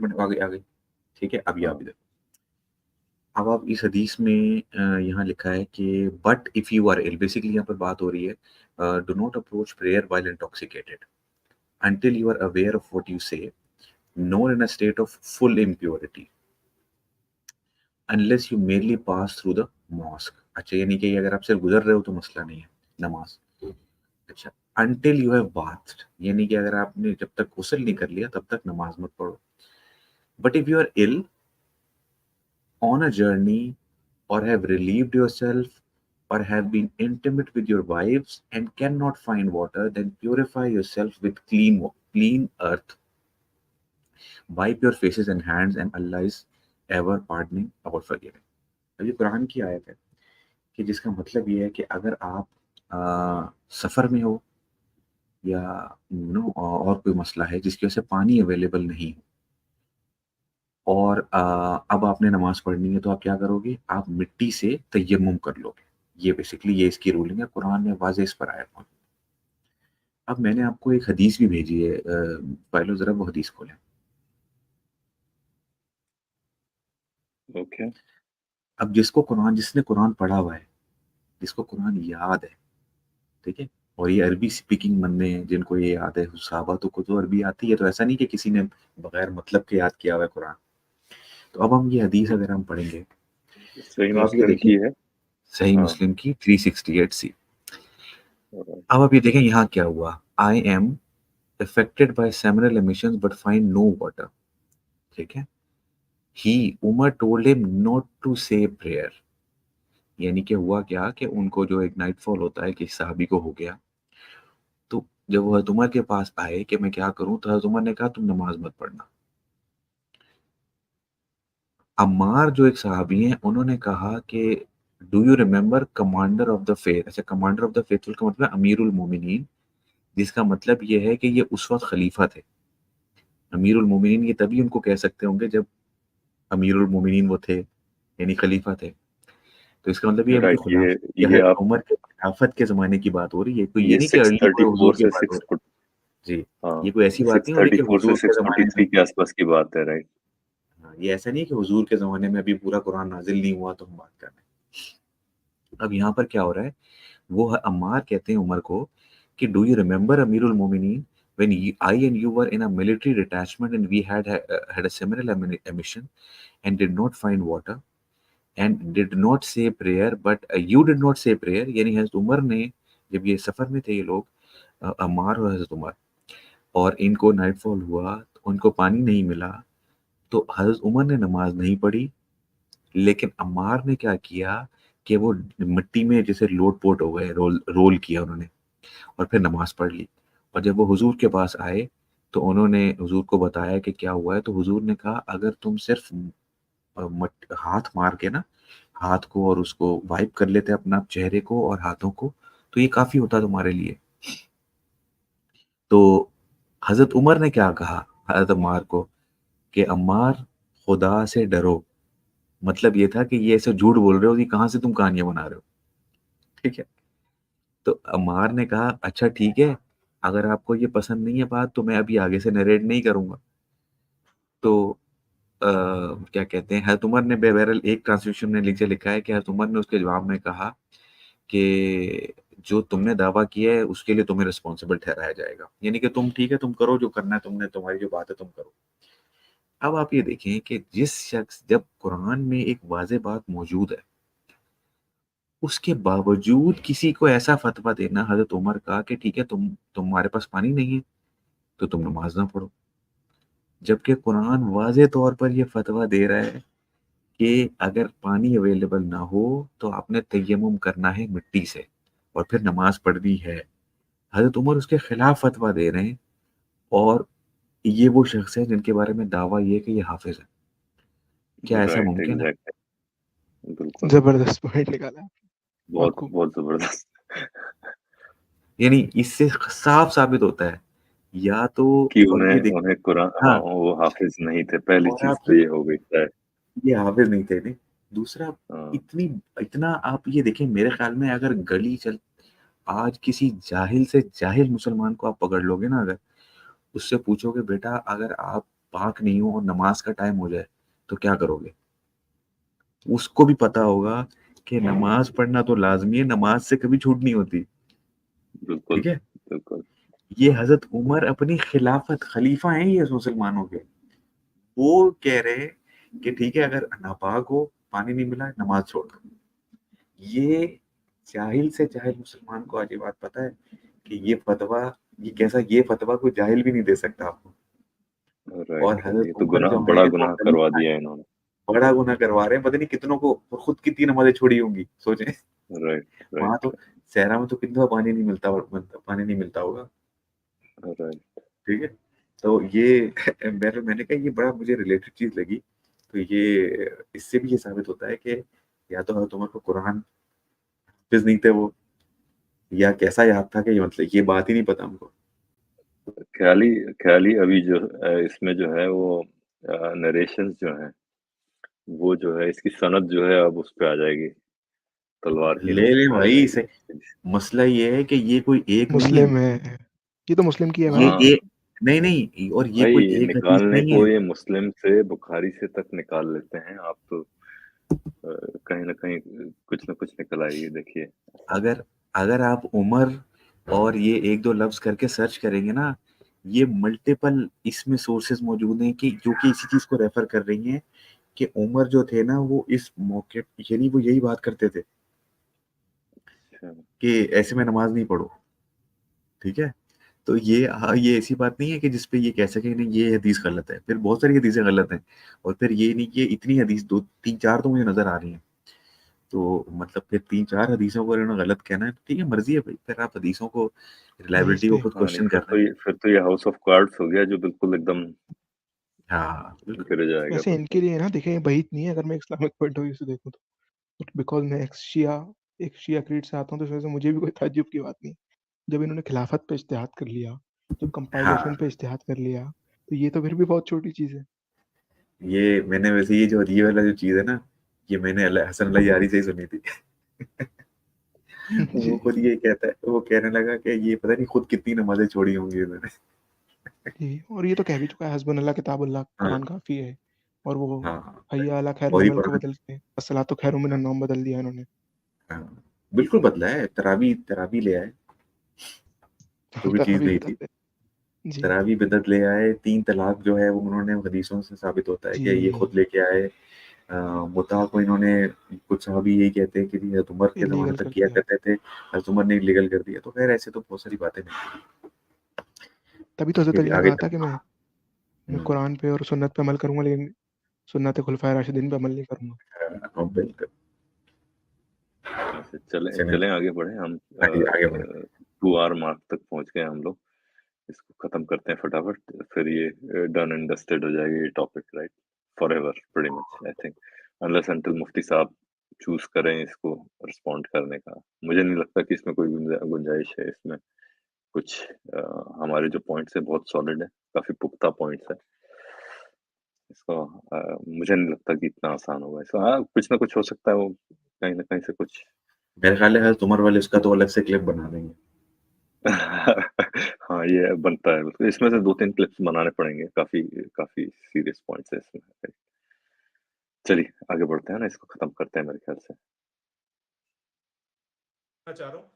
Minute आ गई, ठीक है? अब ये आप हाँ, इधर, अब आप इस हदीस में यहाँ लिखा है कि but if you are ill, basically यहाँ पर बात हो रही है, do not approach prayer while intoxicated until you are aware of what you say, nor in a state of full impurity, unless you merely pass through the mosque. अच्छा, यानी कि अगर आप सिर्फ गुजर रहे हो तो मसला नहीं है नमाज। अच्छा, until you have bathed, यानी कि अगर आपने जब तक गुस्ल नहीं कर लिया तब तक नमाज मत पढ़ो। But if you are ill, on a journey, or have relieved yourself, or have been intimate with your wives and cannot find water, then purify yourself with clean earth. Wipe your faces and hands, and Allah is ever pardoning, ever forgiving. अब ये कुरान की आयत है कि जिसका मतलब ये है कि अगर आप सफ़र में हो या और कोई मसला है जिसकी वजह से पानी अवेलेबल नहीं है, और अब आपने नमाज पढ़नी है, तो आप क्या करोगे? आप मिट्टी से तयम्मुम कर लोगे। ये बेसिकली ये इसकी रूलिंग है, कुरान में वाज़ेह इस पर आयत मौजूद है। अब मैंने आपको एक हदीस भी भेजी है, फाइलो ज़रा वो हदीस खोलें। ओके। अब जिसने कुरान पढ़ा हुआ है, जिसको कुरान याद है, ठीक है? और ये अरबी स्पीकिंग बंदे हैं जिनको ये याद है, सहाबातो को तो अरबी आती है, तो ऐसा नहीं कि किसी ने बगैर मतलब के याद किया हुआ है कुरान। तो अब हम ये हदीस अगर हम पढ़ेंगे, सही तो आप ये मुस्लिम देखें, की है। सही हाँ। मुस्लिम की 368 सी। alright, अब आप ये देखें यहाँ क्या हुआ, I am affected by seminal emissions but find no water, ठीक है? He, Umar told him not to say prayer, यानी कि हुआ क्या कि उनको जो एक नाइटफॉल होता है कि साहबी को हो गया, तो जब वो हज़रत उमर के पास आए कि मैं क्या करूं, तो हज़रत उमर ने कहा तुम नमाज मत पढ़ना। अम्मार जो एक सहाबी हैं उन्होंने कहा कि do you remember commander of the faith, अच्छा कमांडर ऑफ द फेथफुल का मतलब अमीरुल मोमिनीन, जिसका मतलब ये है कि ये उस वक्त खलीफा थे। अमीरुल मोमिनीन ये तभी उनको कह सकते होंगे जब अमीरुल मोमिनीन वो थे, यानी खलीफा थे। तो इसका मतलब ये उनके राइट। खुलाफ, ये ये हज़रत आप उमर के खिलाफत के ज़माने की बात हो रही है, कोई ये ये नहीं कि अर्ली कोई 634 हुजूर की से बात हो रही 6 है। जी, हाँ, ये कोई ऐसी बात नहीं हो रही कि 634 से हुजूर के ज़माने में। 643 के आसपास की बात है, राइट? हाँ, ये ऐसा नहीं है कि हुजूर के ज़माने में अभी पूरा कुरान नाज़िल नहीं हुआ तो हम बात कर रहे हैं। अब यहाँ पर क्या हो रहा है, वो अम्मार कहते हैं उमर को कि डू यू रिमेंबर अमीरुल मोमिनीन when I and you were in a military detachment and we had a similar mission and did not find water and did not say prayer, but you did not say prayer, यानी हज़रत उमर ने, जब ये सफ़र में थे ये लोग, अम्मार और हज़रत उमर, और इनको नाइटफॉल हुआ, तो उनको पानी नहीं मिला, तो हज़रत उमर ने नमाज नहीं पढ़ी, लेकिन अम्मार ने क्या किया कि वो मिट्टी में जैसे लोट-पोट हो गए, रोल रोल किया उन्होंने, और फिर नमाज़ पढ़ ली। और जब वो हुज़ूर के पास आए, तो उन्होंने हुज़ूर को बताया कि क्या हुआ है, तो हुज़ूर ने कहा अगर तुम सिर्फ़ हाथ मार के ना, हाथ को और उसको वाइप कर लेते अपना चेहरे को और हाथों को, तो ये काफ़ी होता तुम्हारे लिए। तो हज़रत उमर ने क्या कहा हज़रत अम्मार को कि अम्मार, खुदा से डरो। मतलब ये था कि ये ऐसे झूठ बोल रहे हो, ये कहाँ से तुम कहानियाँ बना रहे हो, ठीक है? तो अम्मार ने कहा अच्छा ठीक है, अगर आपको ये पसंद नहीं है बात तो मैं अभी आगे से नरेट नहीं करूँगा। तो क्या कहते हैं, हज़रत उमर ने बहरहाल एक ट्रांसलेशन में नीचे लिखा है कि हज़रत उमर ने उसके जवाब में कहा कि जो तुमने दावा किया है उसके लिए तुम्हें रिस्पॉन्सिबल ठहराया जाएगा। यानी कि तुम ठीक है, तुम करो जो करना है तुमने, तुम्हारी जो बात है तुम करो। अब आप ये देखें कि जिस शख्स, जब कुरान में एक वाज़ेह बात मौजूद है, उसके बावजूद किसी को ऐसा फतवा देना हज़रत उमर का कि ठीक है तुम्हारे पास पानी नहीं है, तो तुम नमाज़ ना पढ़ो। जबकि कुरान वाज़ेह तौर पर ये फतवा दे रहा है कि अगर पानी अवेलेबल ना हो तो आपने तयम्मुम करना है मिट्टी से और फिर नमाज़ पढ़नी है। हज़रत उमर उसके खिलाफ फतवा दे रहे हैं, और ये वो शख्स है जिनके बारे में दावा ये है कि ये हाफ़िज़ है। क्या ऐसा राइट, मुमकिन है? एग्ज़ैक्टली, बिल्कुल। जबरदस्त पॉइंट निकाला आपने। बहुत बहुत खूब। बहुत ज़बरदस्त। यानी इससे साफ साबित होता है, या तो, कि और ये उन्हें देखिए, उन्हें कुरान, हाँ, हाँ, वो हाफ़िज़ नहीं थे, पहली और चीज़ आप तो ये हो गई है। ये हाफ़िज़ नहीं थे, नहीं। दूसरा, हाँ, इतनी इतना आप ये देखें, मेरे ख़्याल में अगर गली चल आज किसी जाहिल से जाहिल मुसलमान को आप पकड़ लोगे ना, अगर उससे पूछोगे बेटा अगर आप पाक नहीं हो और नमाज का टाइम हो जाए तो क्या करोगे? उसको भी पता होगा कि नमाज पढ़ना तो लाजमी है, नमाज से कभी छूट नहीं होती। बिल्कुल, ठीक है? बिल्कुल। ये हजरत उमर अपनी खिलाफत खलीफा हैं ये मुसलमानों के। वो कह रहे हैं कि ठीक है अगर नापाक हो, पानी नहीं मिला, नमाज छोड़ दो। ये जाहिल से जाहिल मुसलमान को आज ये बात पता है कि ये फतवा कोई जाहिल भी नहीं दे सकता आपको। राइट, और राइट। हजरत ये तो उमर जो बड़ा हैं वो गुनाह करवा खलीफा हैं, दिया इन्होंने। बड़ा गुनाह करवा रहे हैं, पता नहीं कितनों को, और खुद कितनी नमाजें छोड़ी होंगी सोचें। राइट, वहां राइट, तो सहरा में तो कितना पानी नहीं मिलता होगा। राइट। ठीक है? तो ये मैंने कहा ये बड़ा मुझे रिलेटेड चीज लगी। तो ये इससे भी ये साबित होता है कि या तो हजरत उमर को कुरान हाफिज नहीं थे वो, या कैसा याद था कि ये मतलब ये बात ही नहीं पता हमको। ख़याली ख़याली अभी जो इसमें जो है वो नरेशंस जो हैं, वो जो है इसकी सनद जो है अब उस पे आ जाएगी, तलवार की ले नोक ले पे आ भाई जाएगी। से मसला ये है कि ये कोई एक नहीं है। मुस्लिम है, ये तो मुस्लिम की है ये भाई। हाँ, एक नहीं, और ये कोई भाई एक हदीस निकालने नहीं को है। ये मुस्लिम से बुखारी से तक निकाल लेते हैं, आप तो कहीं न कहीं कुछ न कुछ निकल आएगी देखिए ऐसा। अगर अगर आप उमर और ये एक दो लफ्ज करके सर्च करेंगे ना, ये मल्टीपल इसमें सोर्सेज मौजूद हैं कि जो कि इसी चीज को रेफर कर रही हैं कि उमर जो थे ना वो इस मौके, यानी वो यही बात करते थे अच्छा, कि ऐसे में नमाज नहीं पढ़ो। ठीक है? तो ये ये ऐसी बात नहीं है कि जिसपे ये कह सके नहीं ये हदीस गलत है, फिर बहुत सारी हदीसें गलत हैं। और फिर ये नहीं कि इतनी हदीस, दो तीन चार तो मुझे नजर आ रही हैं। तो मतलब फिर तीन चार हदीसों को इन्होंने गलत कहना है, तो ठीक है मर्जी है भाई, फिर आप हदीसों को रिलायबिलिटी को भेजते खुद हाँ, नहीं क्वेश्चन कर रहे हैं। फिर तो ये हाउस ऑफ कार्ड्स हो गया जो बिल्कुल एकदम हाँ बिल्कुल। गिर जाएगा वैसे बिल्कुल। इनके लिए ना देखें बहीत नहीं है, अगर मैं इस्लामिक पॉइंट ऑफ व्यू से देखूं तो बिकॉज मैं एक शिया क्रीड से आता हूँ, तो इस वजह से मुझे भी कोई ताज्जुब की बात नहीं। जब इन्होंने खिलाफत पे इज्तिहाद कर लिया, जब कंपाइलेशन हाँ पे इज्तिहाद कर लिया, तो ये तो फिर भी बहुत छोटी चीज है। ये मैंने वैसे ये वाला जो चीज है ना, ये मैंने हसन अल यारी से ही सुनी थी। वो जी खुद ये कहता है, वो कहने लगा कि ये पता नहीं खुद कितनी नमाजें छोड़ी होंगी इन्होंने। जी, और ये तो कह भी चुका है हस्बुनल्लाह किताबुल्लाह, हाँ कुरान काफी है। और वो हाँ। हय्या अला खैरुल और ये अमल को कुरान, बदल के अस्सलातु खैरुम मिनन नौम बदल दिया इन्होंने। हाँ, बिल्कुल बदला है। तरावी तरावी ले आए, जो भी चीज तरावी नहीं बदल थी। दे। जी तरावी बिदअत ले आए, तीन तलाक जो है वो उन्होंने हदीसों से साबित होता है कि ये खुद जी, लेके आए। मुता को इन्होंने, कुछ साहबी यही कहते हैं कि जी हज़रत उमर के ज़माने इलीगल तक कर किया दिया। करते थे, हज़रत उमर ने इलीगल कर दिया। तो खैर ऐसे तो बहुत सारी बातें नहीं। तभी तो हज़रत फिर अली ने आगे कहा था कि चल। मैं हुँ, कुरान पे और सुन्नत पे अमल करूंगा, लेकिन सुन्नत खुलफाए राशिदीन पे अमल नहीं करूंगा। बिल्कुल। वैसे चलें चलें चलें आगे बढ़ें हम आगे बढ़ें। 2 आवर मार्क तक पहुँच गए हम लोग। इसको खत्म करते हैं फटाफट, फिर ये डन एंड डस्टेड हो जाएगा ये topic right? Forever pretty much I think unless until मुफ्ती साहब चूज़ करें इसको रिस्पॉन्ड करने का। मुझे नहीं लगता कि इसमें कोई गुंजाइश है इसमें कुछ हमारे जो पॉइंट्स हैं बहुत सॉलिड हैं, काफ़ी पुख्ता पॉइंट्स हैं। इसको मुझे नहीं लगता कि इतना आसान होगा। इसको हाँ, कुछ ना कुछ हो सकता है वो कहीं न कहीं से कुछ मेरे ख़्याल है हज़रत उमर वाले उसका तो अलग से क्लिप बना देंगे। हाँ, ये बनता है बिल्कुल। इसमें से 2-3 क्लिप्स बनाने पड़ेंगे, काफ़ी काफ़ी सीरियस पॉइंट्स है इसमें। चलिए आगे बढ़ते हैं ना, इसको खत्म करते हैं मेरे ख्याल से। चाह रहा हूँ